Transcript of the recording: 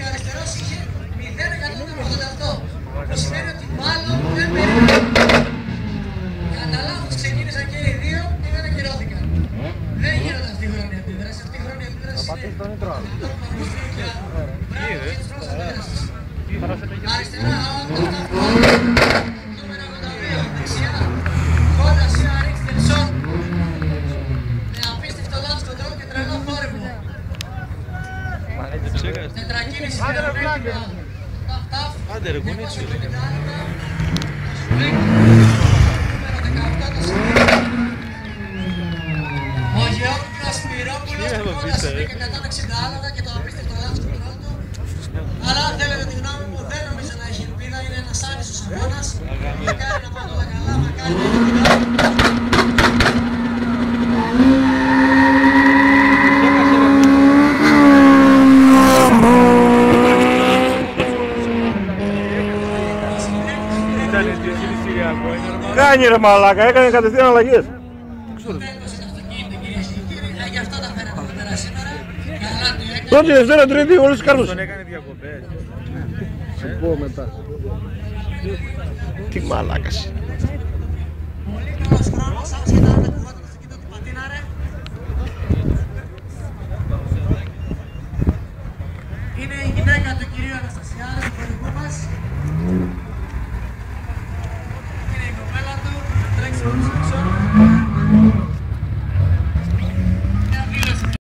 και ο αριστερός είχε 0,88. Που σημαίνει ότι μάλλον δεν περίμενε. Κατά λάθος ξεκίνησαν και οι δύο και δεν ακυρώθηκαν. Δεν γίνονται αυτή η χρόνια επίδραση. Αυτή η χρόνια επίδραση είναι παγκοσμίου. Μπράβο και τους πρώτους επίδρασης. Αριστερά, νούμερο 82, δεξιά. Χόντα Σία Ρίξτερσον. Με απίστευτο λάθος κοντρόλ και τρελό φόρεμο. Τετρακίνηση Βερονίκη. Άντε ρε κουνίτσου. Νούμερο 18 το Σιμίκ. Ο Γεώργιος Σπυρόπουλος που κόλλα Σιμίκ 160 άλογα και το απίστευτο λάθος κοντρόλ του. Αλλά αν θέλετε τη γνώμη μου, δεν νομίζω να έχει ελπίδα, είναι ένας άριστος αγώνας. Μακάρι να πάνε όλα καλά, μακάρι να είναι κοινό. Κάνει ρε μαλάκα, έκανε κατευθείαν αλλαγές. Γι' αυτό τα φέραμε εδώ πέρα σήμερα. Πρώτη, Δευτέρα, Τρίτη, όλες τις κάρτες. Τον έκανε διακοπές. Θα πω μετά. Τι μαλάκας. Πολύ καλός χρόνος, άσχετα αν δεν κουβάτε το αυτοκίνητο του πατίναρε. Είναι η γυναίκα του κυρίου Αναστασιάδη, του χορηγού μας.